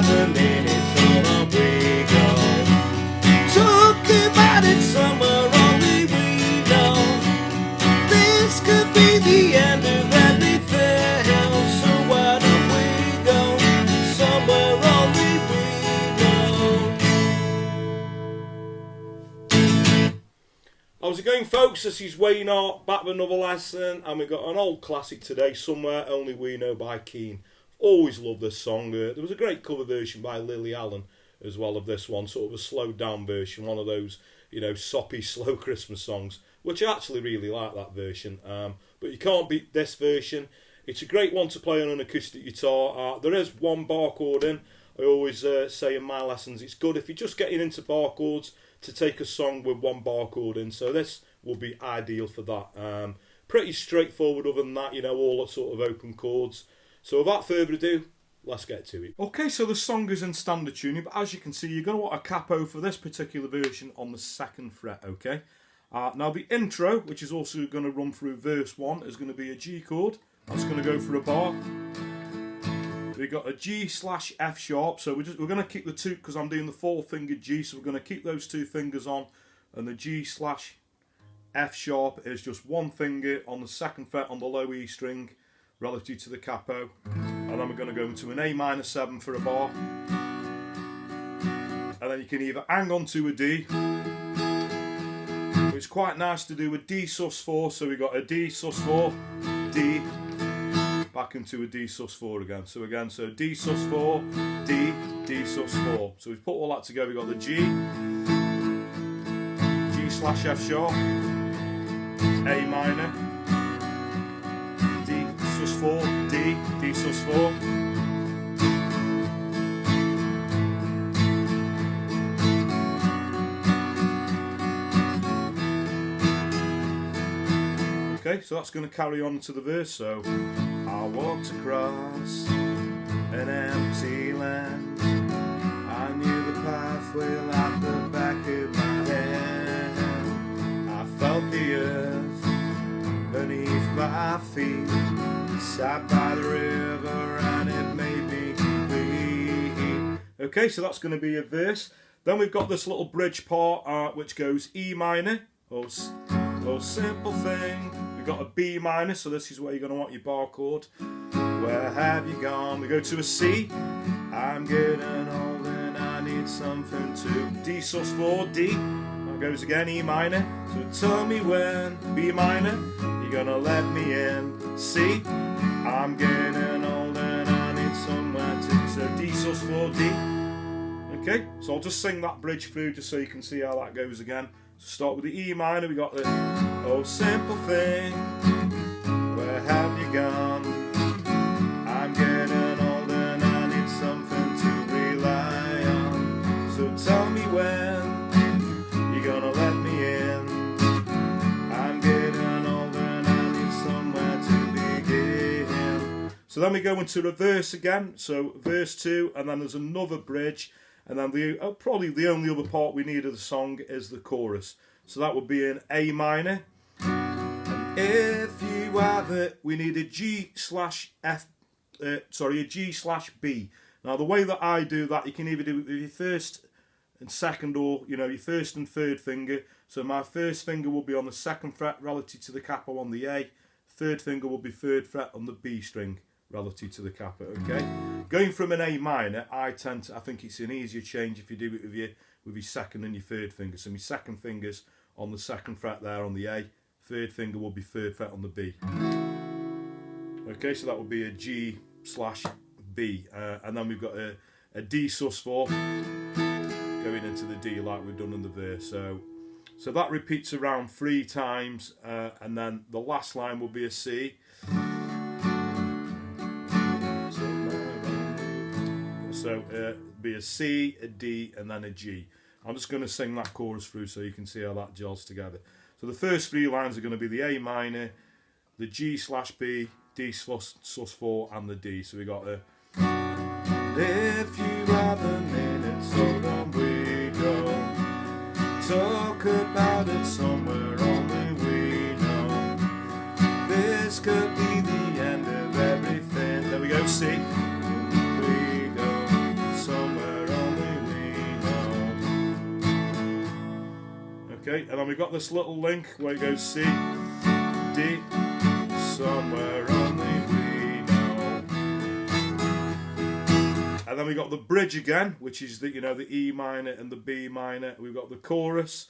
the minutes, so on we go. Talk about it somewhere only we know. This could be the end of everything, so why don't we go somewhere only we know. How's it going, folks? This is Wayne Art, back with another lesson, and we've got an old classic today, Somewhere Only We Know by Keane. Always loved this song. There was a great cover version by Lily Allen as well of this one, sort of a slowed down version, one of those, you know, soppy, slow Christmas songs, which I actually really like that version. But you can't beat this version. It's a great one to play on an acoustic guitar. There is one bar chord in. I always say in my lessons, it's good if you're just getting into bar chords to take a song with one bar chord in. So this will be ideal for that. Pretty straightforward other than that, you know, all sort of open chords. So without further ado, let's get to it. Okay, so the song is in standard tuning, but as you can see, you're going to want a capo for this particular version on the 2nd fret, okay? Now the intro, which is also going to run through verse 1, is going to be a G chord. That's going to go for a bar. We've got a G/F sharp, so we're going to keep the two, because I'm doing the 4-fingered G, so we're going to keep those 2 fingers on, and the G/F sharp is just 1 finger on the 2nd fret on the low E string relative to the capo, and then we're going to go into an A minor 7 for a bar, and then you can either hang on to a D. It's quite nice to do a D sus4, so we've got a D sus4, D, back into a D sus4 again. So D sus4, D, D sus4. So we've put all that together. We've got the G/F sharp, A minor, D sus4, D, D sus4. Okay, so that's going to carry on to the verse. So I walked across an empty land. I knew the pathway like the back of my hand. I felt the earth beneath my feet. Sat by the river and it made me complete. Okay, so that's going to be a verse. Then we've got this little bridge part which goes E minor. Oh simple thing. We've got a B minor, so this is where you're going to want your bar chord. Where have you gone? We go to a C. I'm getting old and I need something to. D sus4, D. That goes again, E minor. So tell me when, B minor, you're going to let me in. C. I'm getting old and I need somewhere to. So D sus4, D. Okay, so I'll just sing that bridge through just so you can see how that goes again. So start with the E minor, we got the oh simple thing, where have you gone? I'm getting old and I need something to rely on. So tell me when you're gonna let me in. I'm getting old and I need somewhere to begin. So then we go into the verse again, so verse 2, and then there's another bridge. And then probably the only other part we need of the song is the chorus. So that would be an A minor. And if you have it, we need a G/F, a G/B. Now the way that I do that, you can either do it with your 1st and 2nd, or you know, your 1st and 3rd finger. So my 1st finger will be on the 2nd fret relative to the capo on the A. 3rd finger will be 3rd fret on the B string relative to the capo, okay? Going from an A minor, I think it's an easier change if you do it with your 2nd and your 3rd finger. So my 2nd finger's on the 2nd fret there on the A, 3rd finger will be 3rd fret on the B. Okay, so that would be a G/B, and then we've got a D sus4 going into the D like we've done in the verse. So that repeats around 3 times, and then the last line will be a C. So be a C, a D, and then a G. I'm just going to sing that chorus through so you can see how that gels together. So the first 3 lines are going to be the A minor, the G/B, D sus4, and the D. So we got a. If you have a minute, so then we go. Talk about it somewhere only we know. This could be the end of everything. There we go, C. We go. So Okay, and then we've got this little link where it goes C, D, somewhere only we know. And then we got the bridge again, which is the, you know, the E minor and the B minor. We've got the chorus.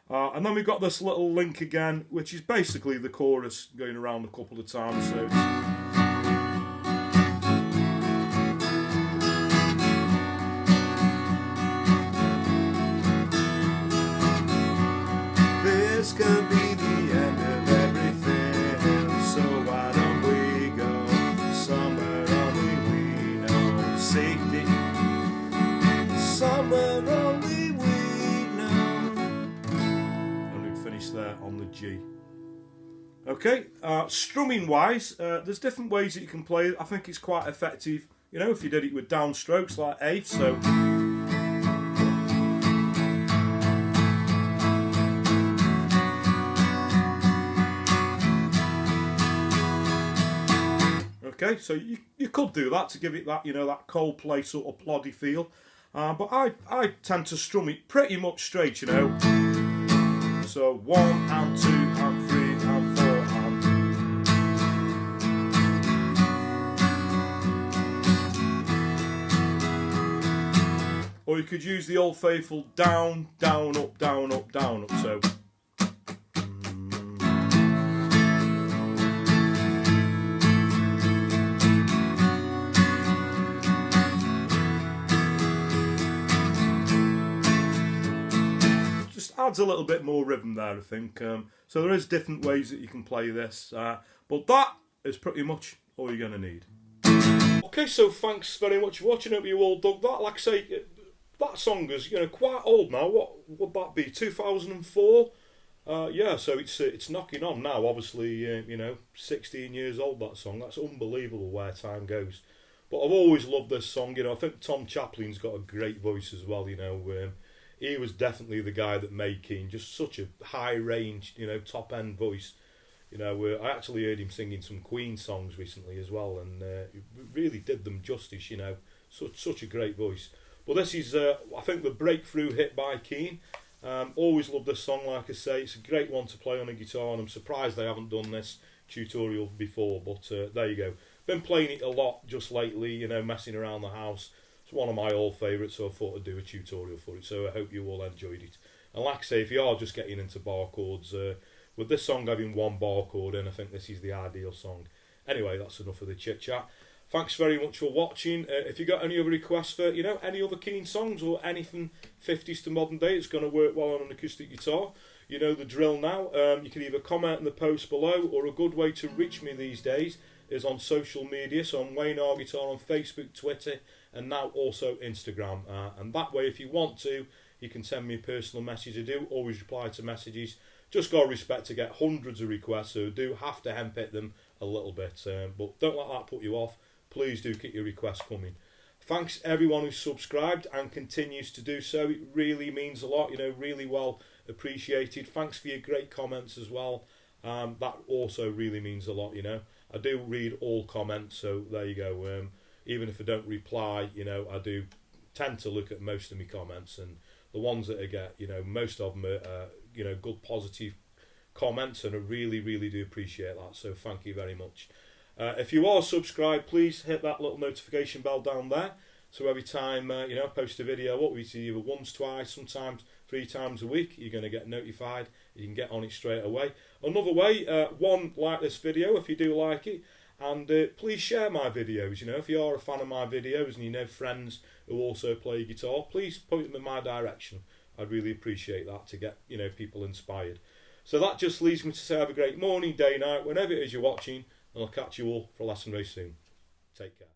And then we've got this little link again, which is basically the chorus going around a couple of times. So this could be the end of everything, so why don't we go somewhere only we know? Safety, somewhere only we know. And we finish there on the G. Okay, strumming wise, there's different ways that you can play it. I think it's quite effective, you know, if you did it with downstrokes like A, so. Okay, so you could do that to give it that, you know, that Coldplay sort of ploddy feel. But I tend to strum it pretty much straight, you know. So 1 and 2 and 3 and 4 and. Or you could use the old faithful down, down, up, down, up, down, up. So. Adds a little bit more rhythm there, I think. So there is different ways that you can play this, but that is pretty much all you're going to need. Okay, so thanks very much for watching. Hope you all dug that. Like I say, that song is, you know, quite old now. What would that be? 2004. Yeah, so it's knocking on now. Obviously, you know, 16 years old. That song. That's unbelievable where time goes. But I've always loved this song. You know, I think Tom Chaplin's got a great voice as well. You know. He was definitely the guy that made Keane, just such a high range, you know, top end voice. You know, I actually heard him singing some Queen songs recently as well, and he really did them justice. You know, such a great voice. But this is, I think, the breakthrough hit by Keane. Always loved this song, like I say. It's a great one to play on a guitar, and I'm surprised they haven't done this tutorial before. But there you go. Been playing it a lot just lately. You know, messing around the house. It's one of my old favourites, so I thought I'd do a tutorial for it. So I hope you all enjoyed it. And like I say, if you are just getting into bar chords, with this song having one bar chord in, I think this is the ideal song. Anyway, that's enough of the chit chat. Thanks very much for watching. If you got any other requests for, you know, any other Keane songs or anything 50s to modern day, it's going to work well on an acoustic guitar. You know the drill now. You can either comment in the post below, or a good way to reach me these days is on social media. So I'm Wayne R Guitar on Facebook, Twitter, and now also Instagram. And that way, if you want to, you can send me a personal message. I do always reply to messages. Just got respect to get hundreds of requests, so do have to handpick them a little bit. But don't let that put you off. Please do keep your requests coming. Thanks everyone who's subscribed and continues to do so. It really means a lot, you know, really well appreciated. Thanks for your great comments as well. That also really means a lot, you know. I do read all comments, so there you go. Even if I don't reply, you know, I do tend to look at most of my comments, and the ones that I get, you know, most of them are, you know, good positive comments, and I really, really do appreciate that. So thank you very much. If you are subscribed, please hit that little notification bell down there. So every time, you know, I post a video, what we see either once, twice, sometimes 3 times a week, you're going to get notified. You can get on it straight away. Another way, one, like this video if you do like it. And please share my videos. You know, if you are a fan of my videos and you know friends who also play guitar, please point them in my direction. I'd really appreciate that to get, you know, people inspired. So that just leaves me to say have a great morning, day, night, whenever it is you're watching, and I'll catch you all for a lesson very soon. Take care.